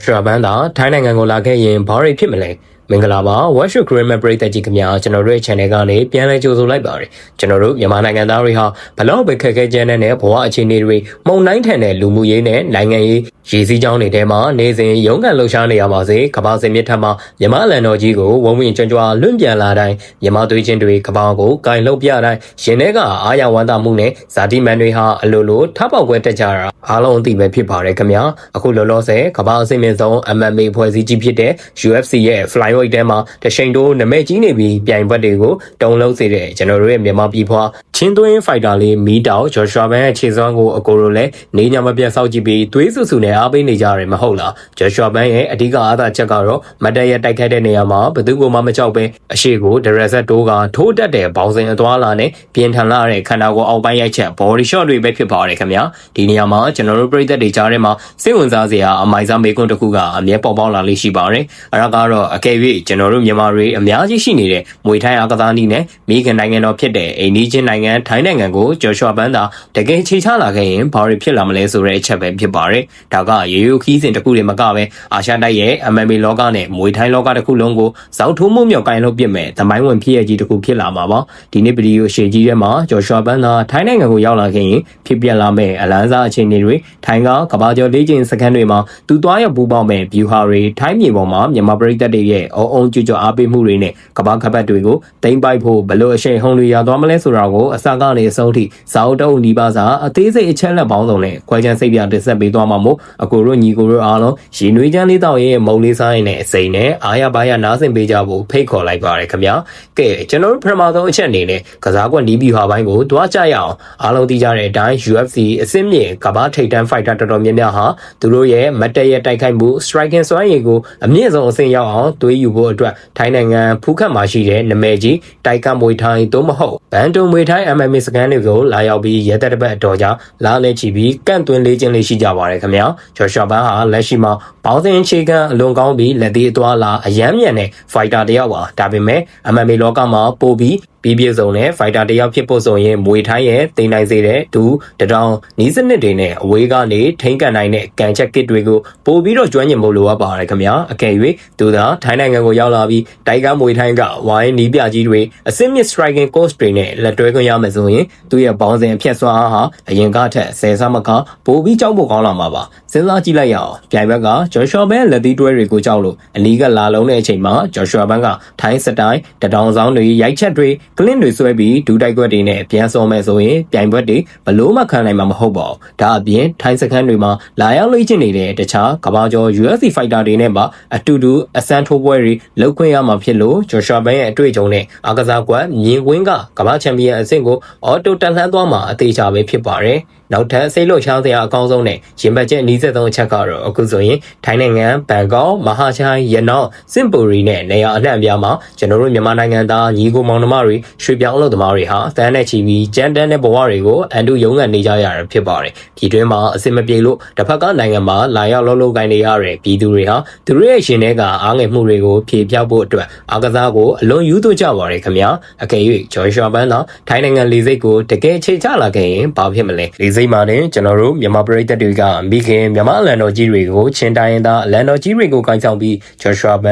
ရှာဘန်သာထိုင်းနိုင်ငံကိုလာခဲ့ရင်ဘာတွေဖြစ်မလဲမင်္ဂလာပါ Worship Grammar ပရိသတ်ကြီးခင်ဗျာကျွန်တော်တို့ရဲ့ channel ကနေပြန်လဲကြိုဆိုလိုက်ပါတယ်ကျွန်တော်တို့မြန်မာနိုင်ငံသားတွေဟာဘလောက်ပဲခက်ခဲကြမ်းတဲ့ဘဝအခြေအနေတွေမှုန်တိုင်းထန်တဲ့လူမှုရေးနဲ့နိုင်ငံရေးရည်စည်းကြောင်းတွေထဲမှာနေစဉ်ရုန်းကန်လှုပ်ရှားနေရပါစေကမ္ဘာစင်မြစ်ထက်မှာမြန်မာလန်တော်ကြီးကိုဝုံဝင်ကြွကြွလွန့်ပြန်လာတိုင်းမြန်မာသွေးချင်းတွေကမ္ဘာကိုကင်လှုပ်ပြတိုင်းရင်ထဲကအာရဝန္တာမှုနဲ့ဇာတိမန်တွေဟာအလိုလိုထပ်ပေါက်ကွဲတက်ကြတာအားလုံးအသိပဲဖြစ်ပါတယ်ခင်ဗျာအခုလောလောဆယ်ကမ္ဘာအစိမ့်မြင့်ဆုံး MMA ဖွဲ့စည်းကြီးဖြစ်တဲ့ UFC ရဲ့ Flyweight ထဲမှာတရှိန်တိုးနမဲကြီးနေပြီးပြိုင်ဘက်တွေကိုတုံလုံးစေတဲ့ကျွန်တော်တို့ရဲ့မြန်မာပြည်ဖွားချင်းသွင်းဖိုက်တာလေးမီတောက်ဂျော်ရှွာဘန်ရဲ့ခြေစွမ်းကိုအကိုတို့လည်းနေညမပြတ်စောက်ကြည့်ပြီးသွေးဆူဆူနဲ့အားပေးနေကြရတယ်မဟုတ်လားဂျော်ရှွာဘန်ရဲ့အဓိကအားသာချက်ကတော့မတက်ရတိုက်ခိုက်တဲ့နေရာမှာဘယ်သူမှမကြောက်ပဲအရှိကိုဒရက်ဆက်တိုးကထိုးတက်တဲ့ဘောင်စင်အသွားလာနဲ့ပြင်ထန်လာတဲ့ခန္ဓာကိုယ်အောက်ပိုင်းရိုက်ချက် body shot တွေပဲဖြစ်ပါတယ်ခင်ဗျာဒီနေရာမှာကျွန်တော်တို့ပြည်သက်တွေကြားထဲမှာစိတ်ဝင်စားစရာအမိုင်စားမေကွန်းတစ်ခုကအမြဲပေါ်ပေါက်လာလေးရှိပါတယ်အဲ့ဒါကတော့အကယ်၍ကျွန်တော်တို့မြန်မာတွေအများကြီးရှိနေတဲ့မွေထိုင်းအားကစားနည်းနဲ့မိခင်နိုင်ငံတော်ဖြစ်တဲ့အိန္ဒိချင်းနိုင်ငံထိုင်းနိုင်ငံကိုဂျော်ရှွာဘန်သာတကယ်ခြေချလာခဲ့ရင်ဘာတွေဖြစ်လာမလဲဆိုတဲ့အချက်ပဲဖြစ်ပါတယ်ဒါကရေရိုခီးစဉ်တစ်ခုတည်းမကပဲအာရှတိုက်ရဲ့ MMA လောကနဲ့မွေထိုင်းလောကတစ်ခုလုံးကိုဇောက်ထိုးမှုမြောက်ကိုင်းလုပ်ပစ်မဲ့သမိုင်းဝင်ဖြစ်ရကြီးတစ်ခုဖြစ်လာမှာပါဒီနေ့ဗီဒီယိုရှေ့ကြီးထဲမှာဂျော်ရှွာဘန်သာထိုင်းနိုင်ငံကိုရောက်လာခဲ့ရင်ဖြစ်ပြလာမဲ့အလန်းစားအခြေအနေတွေထိုင်းကကဘာကျော်၄ချိန်စကန်တွေမှာသူသွားရောက်ပူးပေါင်းမဲ့ view ဟာတွေထိုင်းမြေပေါ်မှာမြန်မာပြည်သက်တွေရဲ့အုံကြွကြွအားပေးမှုတွေနဲ့ကဘာခပတ်တွေကိုတိမ့်ပိုက်ဖို့ဘလို့အရှိန်ဟုန်တွေရသွားမလဲဆိုတာကိုအစကနေအဆုံးထိဇာတ်တုံးဒီပါစာအသေးစိတ်အချက်လက်ပေါင်းစုံနဲ့ခွဲခြမ်းစိတ်ပြတင်ဆက်ပေးသွားမှာမို့အကိုတို့ညီကိုတို့အားလုံးရေနွေးချမ်းလေးတောက်ရဲ့မုံလေးဆိုင်နဲ့အစိမ့်နဲ့အားရပါရနားဆင်ပေးကြဖို့ဖိတ်ခေါ်လိုက်ပါရခင်ဗျာကဲကျွန်တော်တို့ပထမဆုံးအချက်အနေနဲ့ကစားကွက်နီးဗျူဟာပိုင်းကိုတွားကြရအောင်အားလုံးသိကြတဲ့အတိုင်း UFC အစစ်မြင့်ကဘာထိပ်တန်း fighter တော်တော်များများဟာသူတို့ရဲ့မတ်တက်ရဲ့တိုက်ခိုက်မှု striking စွမ်းရည်ကိုအမြင့်ဆုံးအဆင့်ရောက်အောင်သွေးယူဖို့အတွက်ထိုင်းနိုင်ငံဖူးခတ်မှာရှိတဲ့နမဲကြီးတိုက်ကမွေထိုင်းသို့မဟုတ်ဘန်တုံမွေထိုင်း MMA စကန်တွေကိုလာရောက်ပြီးရဲတပ်တပတ်အတော်ကြာလာနေချီပြီးကန့်သွင်းလေးချင်းလေးရှိကြပါတယ်ခင်ဗျာဂျော်ရှွာဘန်ဟာလက်ရှိမှာဘောင်းစင်အခြေခံအလွန်ကောင်းပြီးလက်သေးအသွားလာအယမ်းမြန်တဲ့ fighter တယောက်ပါဒါပေမဲ့ MMA လောကမှာပိုပြီးပြည့်စုံတဲ့ဖိုက်တာတယောက်ဖြစ်ဖို့ဆိုရင်မွေထိုင်းရဲ့တင်နိုင်စေတဲ့ဒူတတောင်နီးစနစ်တွေနဲ့အဝေးကနေထိန်းကန်နိုင်တဲ့ကန်ချက်ကစ်တွေကိုပို့ပြီးတော့ကျွမ်းကျင်ဖို့လိုအပ်ပါတယ်ခင်ဗျာအကယ်၍သူသာထိုင်းနိုင်ငံကိုရောက်လာပြီးတိုက်ကမွေထိုင်းကဝိုင်းနီးပြကြီးတွေအစစ်မြစ် striking coach တွေနဲ့လက်တွဲခွင့်ရမယ်ဆိုရင်သူ့ရဲ့ဘောင်းစင်အဖြတ်စွမ်းအားဟာအရင်ကထက်ဆယ်ဆမကပိုပြီးကြောက်ဖို့ကောင်းလာမှာပါစဉ်းစားကြည့်လိုက်ရအောင်ပြိုင်ဘက်ကဂျော်ရှွာဘန်လက်သီးတွဲတွေကိုကြောက်လို့အနီးကလာလုံးတဲ့အချိန်မှာဂျော်ရှွာဘန်ကထိုင်းစတိုင်တတောင်ဆောင်တွေရိုက်ချက်တွေကလင်းတွေဆွဲပြီးဒူတိုက်ကွက်တွေနဲ့ပြန်စောမဲ့ဆိုရင်ပြိုင်ဘက်တွေဘလို့မှခံနိုင်မှာမဟုတ်ပါဘူးဒါအပြင်ထိုင်းစခန်းတွေမှာလာရောက်လေ့ကျင့်နေတဲ့တခြားကမ္ဘာကျော် UFC fighter တွေနဲ့ပါအတူတူအစမ်းထိုးပွဲတွေလုပ်ခွင့်ရမှာဖြစ်လို့ဂျော်ရှွာဘန်ရဲ့အတွေ့အကြုံနဲ့အားကစားကွက်မြင်ကွင်းကကမ္ဘာချန်ပီယံအဆင့်ကိုအော်တိုတက်လှမ်းသွားမှာအသေးချာပဲဖြစ်ပါတယ်နောက်ထပ်စိတ်လှုပ်ရှားစရာအကောင်းဆုံးနဲ့ရင်ဘတ်ချက်အနည်းဆုံးအချက်ကတော့အခုဆိုရင်ထိုင်းနိုင်ငံဘန်ကောက်မဟာချိုင်ရနော့စင်ပူရီနဲ့နေရာအနှံ့အပြားမှာကျွန်တော်တို့မြန်မာနိုင်ငံသားညီကိုမောင်နှမတွေရွှေပြောင်းအလုပ်သမားတွေဟာတန်းနဲ့ချီပြီးကြမ်းတမ်းတဲ့ဘဝတွေကိုအန်တုရုံးကန်နေကြရတာဖြစ်ပါတယ်ဒီတွင်မှာအစစ်မပြေလို့တစ်ဖက်ကနိုင်ငံမှာလာရောက်လှုပ်လှုပ်ကိုင်းနေရတဲ့ပြည်သူတွေဟာသူတို့ရဲ့ရှင်တွေကအားငယ်မှုတွေကိုဖြေဖျောက်ဖို့အတွက်အားကစားကိုအလွန်ယူသွကြပါတယ်ခင်ဗျာအကယ်၍ဂျော်ရှွာဘန်သာထိုင်းနိုင်ငံလေဆိပ်ကိုတကယ်ချိန်ချလာခဲ့ရင်ဘာဖြစ်မလဲလေဆိပ်မှာတင်ကျွန်တော်တို့မြန်မာပြည်သက်တွေကမိခင်မြန်မာအလန်တော်ကြီးတွေကိုချင်းတိုင်းသားအလန်တော်ကြီးတွေကိုကိုင်းဆောင်ပြီးဂျော်ရှွာဘ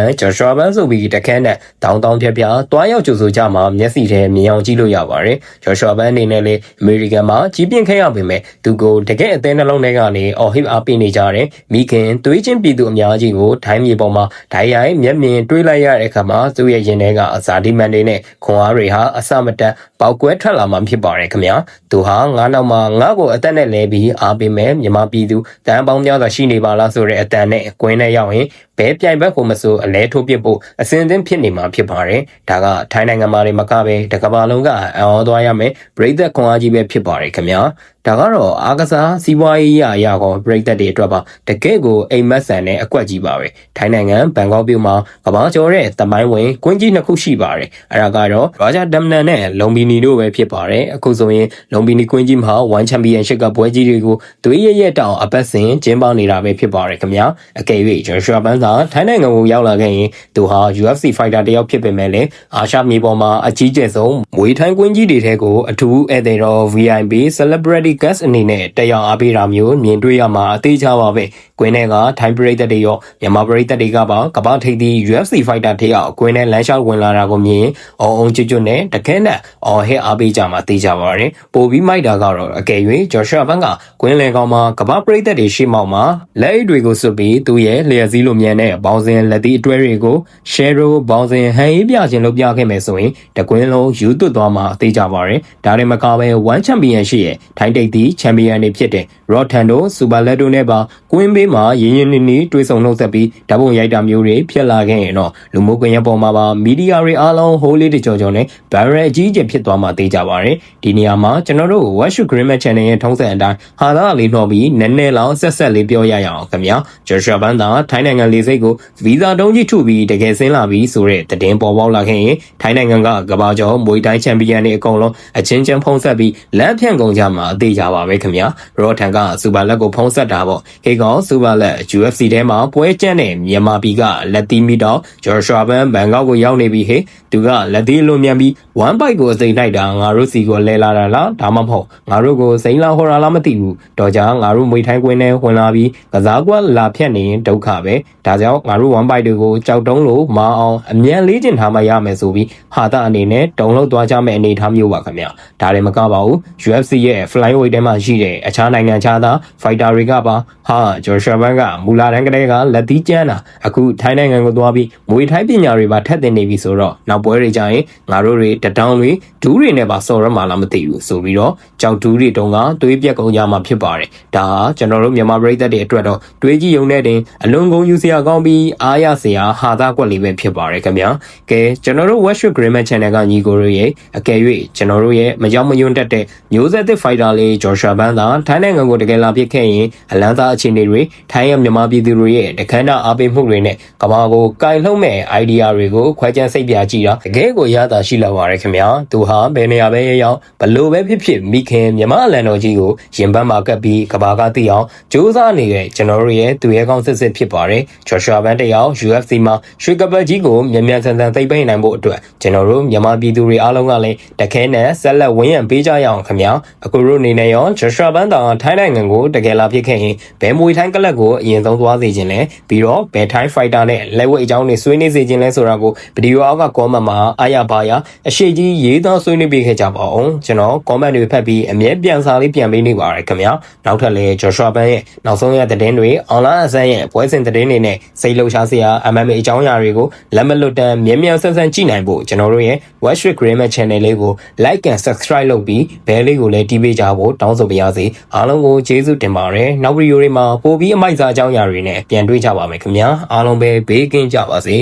န်ဆိုပြီးတခန်းနဲ့တောင်းတောင်းဖြက်ဖြာတွားရောက်ကြိုဆိုကြမှာမျက်စိထဲမြင်အောင်ကြည့်လို့ရပါတယ်ဂျော်ရှွာဘန်အနေနဲ့လေအမေရိကန်မှာကြီးပြင်းခဲ့ရပေမဲ့သူကိုတကယ်အသေးနှလုံးထဲကနေအော်ဟစ်အားပေးနေကြတဲ့မိခင်သွေးချင်းပြည်သူအများကြီးကိုထိုင်းမြေပေါ်မှာဓာတ်ရိုက်မျက်မြင်တွေးလိုက်ရတဲ့အခါမှာသူ့ရဲ့ရင်ထဲကအစာဒီမန်တွေနဲ့ခွန်အားတွေဟာအစမတန်ပေါက်ကွဲထွက်လာမှဖြစ်ပါတယ်ခင်ဗျာသူဟာငါးနောက်မှာငါ့ကိုအသက်နဲ့လဲပြီးအားပေးမဲ့မြန်မာပြည်သူတန်းပေါင်းများစွာရှိနေပါလားဆိုတဲ့အတန်နဲ့ကွင်းနဲ့ရောက်ရင်ဘဲပြိုင်ဘက်ကိုမဆိုအလဲထိုးပစ်ဖို့အစင်သင်းဖြစ်နေမှာဖြစ်ပါတယ်ဒါကထိုင်းနိုင်ငံမှာတွေမကပဲတကမ္ဘာလုံးကအံ့ဩသွားရမယ်ပရိသတ်ခွန်အားကြီးပဲဖြစ်ပါတယ်ခင်ဗျာဒါကတော့အားကစားစီးပွားရေးအရာကောပရိသတ်တွေအတွက်ပါတကယ့်ကိုအိမ်မက်ဆန်တဲ့အကွက်ကြီးပါပဲထိုင်းနိုင်ငံဘန်ကောက်မြို့မှာကဘာကျော်တဲ့သမိုင်းဝင်ကွင်းကြီးနှစ်ခုရှိပါတယ်အဲ့ဒါကတော့ရာဂျာဒမ်နန်နဲ့လုံဘီနီတို့ပဲဖြစ်ပါတယ်အခုဆိုရင်လုံဘီနီကွင်းကြီးမှာ1 championship ကပွဲကြီးတွေကိုသွေးရရဲ့တောင်အပတ်စဉ်ကျင်းပနေတာပဲဖြစ်ပါတယ်ခင်ဗျာအကယ်၍ဂျော်ရှွာဘန် သာထိုင်းနိုင်ငံကိုရောက်လာခဲ့ရင်သူဟာ UFC fighter တယောက်ဖြစ်ပေမဲ့လည်းအာရှမြေပေါ်မှာအကြီးကျယ်ဆုံးမွေထိုင်းကွင်းကြီးတွေထဲကိုအထူးဧည့်သည်တော် VIP celebrity guest အနေနဲ့တက်ရောက်အားပေးတာမျိုးမြင်တွေ့ရမှာအသေးချပါပဲကွင်းထဲကထိုင်းပရိသတ်တွေရောမြန်မာပရိသတ်တွေကပါကမ္ဘာထိပ်သီး UFC fighter တယောက်ကွင်းထဲလမ်းလျှောက်ဝင်လာတာကိုမြင်အောင်ကျွတ်နဲ့တခဲနဲ့အော်ဟစ်အားပေးကြမှာသိကြပါတယ်ပိုပြီးမိုက်တာကတော့အကယ်၍ဂျော်ရှွာဘန်ကကွင်းလယ်ကောင်မှာကမ္ဘာပရိသတ်တွေရှေ့မှောက်မှာလက်အိတ်တွေကိုစွပ်ပြီးသူ့ရဲ့လျှက်စည်းလိုမြန်တဲ့ဘောင်စင်လက်သီးအတွဲတွေကို share ဘောင်စင်ဟန်ရေးပြခြင်းလုပ်ပြခဲ့မယ်ဆိုရင်တကွင်းလုံးယူသွတ်သွားမှာသိကြပါတယ်ဒါတွေမကပဲ1 champion ရှိရဲ့ထိုင်းတိတ်သီး champion တွေဖြစ်တဲ့ Rothando Super Ledo နဲ့ပါကွင်းဘေးမှာရင်းရင်းနှီးနှီးတွေးဆုံနှုတ်ဆက်ပြီးဓာတ်ပုံရိုက်တာမျိုးတွေဖြစ်လာခဲ့ရင်တော့လူမှုကွန်ရက်ပေါ်မှာပါမီဒီယာတွေအားလုံးဟိုးလေးတကြောကြောနဲ့ viral အကြီးအကျယ်ဖြစ်သွားမှာသိကြပါတယ်ဒီနေရာမှာကျွန်တော်တို့ Watch Greenman Channel ရဲ့ထုံးစံအတိုင်းဟာသာလေးနှော်ပြီးနည်းနည်းလောက်ဆက်လေးပြောရအောင်ခင်ဗျာဂျော်ရှွာဘန်သာထိုင်းနိုင်ငံလေးစိတ်ကိုဗီဇာတုံးကြီးထုပြီးတကယ်ဆင်းလာပြီးဆိုတဲ့သတင်းပေါ်ပေါက်လာခဲ့ရင်ထိုင်းနိုင်ငံကကမ္ဘာကျော်မွေတိုင်းချန်ပီယံတွေအကုန်လုံးအချင်းချင်းဖုံးဆက်ပြီးလက်ဖြန့်ကုန်ကြမှာအသေးကြပါပဲခင်ဗျာရော့ထန်ကစူပါလက်ကိုဖုံးဆက်တာပေါ့ခေကောင်စူပါလက် UFC ထဲမှာပွဲကျန်းတဲ့မြန်မာပြည်ကလက်သီးမီတော့ဂျော်ရှွာဘန်ဘန်ကောက်ကိုရောက်နေပြီဟေသူကလက်သီးလွန်မြန်ပြီး1 bite ကိုအစိမ့်လိုက်တာငါတို့စီကိုလဲလာတာလားဒါမှမဟုတ်ငါတို့ကိုစိမ့်လာဟော်တာလားမသိဘူးတော့ကြာငါတို့မွေထိုင်းကွင်းထဲဝင်လာပြီးကစားကွက်လာဖြတ်နေရင်ဒုက္ခပဲဒါကြောင့်ငါတို့1 bite တွေကိုကြောက်တုံးလို့မအောင်အမြန်လေးကျင်ထားမှရမယ်ဆိုပြီးဟာတာအနေနဲ့တုံးလို့သွားကြမယ့်အနေထားမျိုးပါခင်ဗျဒါတွေမကပါဘူး UFC ရဲ့ flyweight ထဲမှာရှိတဲ့အခြားနိုင်ငံခြားသား fighter တွေကပါဟာဂျော်ရှွာဘန်ကမူလာတန်းကလေးကလက်သီးကျန်းတာအခုထိုင်းနိုင်ငံကိုသွားပြီးမွေထိုင်းပညာတွေပါထက်တင်နေပြီဆိုတော့နောက်ပွဲတွေကြရင်ငါတို့တွေတတောင်းတွေဒူးတွေနဲ့ပါစော်ရမှာလားမသိဘူးဆိုပြီးတော့ကြောက်ဒူးတွေတုံးကသွေးပြက်ကုန်ကြမှာဖြစ်ပါတယ်ဒါဟာကျွန်တော်တို့မြန်မာပရိသတ်တွေအတွက်တော့တွေးကြည့်ုံနဲ့တင်အလွန်ကုန်ယူစရာကောင်းပြီးအားရစရာဟာသားကွက်လေးပဲဖြစ်ပါတယ်ခင်ဗျာကဲကျွန်တော်တို့ Watch Greenman Channel ကညီကိုတို့ရဲ့အကယ်၍ကျွန်တော်တို့ရဲ့မကြောက်မရွံ့တတ်တဲ့မျိုးဆက်သစ် fighter လေးဂျော်ရှွာဘန်သာထိုင်းနိုင်ငံကိုတကယ်လာဖြစ်ခဲ့ရင်အလန်းသားအခြေအနေတွေထိုင်းရမြန်မာပြည်သူတွေရဲ့တခမ်းနာအားပေးမှုတွေနဲ့ကမ္ဘာကိုကင်လှုံ့မဲ့ idea တွေကိုခွဲခြမ်းစိတ်ပြကြည့်တာတကယ်ကိုရတာရှိလာပါတယ်ခင်ဗျာသူဟာဘယ်နေရာပဲရောက်ဘလို့ပဲဖြစ်ဖြစ်မိခင်မြန်မာအလံတော်ကြီးကိုရင်ပန်းမှာကပ်ပြီးကမ္ဘာကသိအောင်စူးစမ်းနေတဲ့ကျွန်တော်တို့ရဲ့သူရဲကောင်းစစ်စစ်ဖြစ်ပါတယ်ဂျော်ရှွာဘန်တယောက် UFC မှာရွှေကပတ်ကြီးကိုမြန်မြန်ဆန်ဆန်သိမ့်ပိတ်နိုင်ဖို့အတွက်ကျွန်တော်တို့မြန်မာပြည်သူတွေအားလုံးကလည်းတခဲနဲ့ဆက်လက်ဝန်းရံပေးကြရအောင်ခင်ဗျာအခုတို့အနေနဲ့ရောဂျော်ရှွာဘန်တောင်ထိုင်းနိုင်ငံကိုတကယ်လာဖြစ်ခဲ့ရင်ဘယ်မွေထိုင်းကလပ်ကိုအရင်ဆုံးသွားစေခြင်းလဲပြီးတော့ဘယ်ထိုင်းဖိုက်တာနဲ့လက်ဝဲအကြောင်းတွေဆွေးနွေးစေခြင်းလဲဆိုတာကိုဗီဒီယိုအောက်က comment မှာအားရပါရအရှိကြီးရေးသားဆွေးနွေးပေးခဲ့ကြပါအောင်ကျွန်တော် comment တွေဖတ်ပြီးအမြဲပြန်စာလေးပြန်ပေးနေပါရခင်ဗျာနောက်ထပ်လည်းဂျော်ရှွာဘန်ရဲ့နောက်ဆုံးရသတင်းတွေအွန်လိုင်းအစမ်းရဲ့ပွဲစဉ်သတင်းတွေနဲ့စိတ်လှုပ်ရှားစရာ MMA အကြောင်းအရာတွေကိုလက်မလွတ်တမ်းမြင်မြန်ဆန်းဆန်းကြည့်နိုင်ဖို့ကျွန်တော်တို့ရဲ့ Watch Greenman Channel လေးကို like and subscribe လုပ်ပြီးဘဲလေးကိုလည်းတီးပေးကြဖို့တောင်းဆိုပါရစေအားလုံးကိုကျေးဇူးတင်ပါတယ်နောက်ဗီဒီယိုတွေမှာပိုပြီးအမိုက်စားအကြောင်းအရာတွေနဲ့ပြန်တွေ့ကြပါမယ်ခင်ဗျာအားလုံးပဲဘေးကင်းကြပါစေ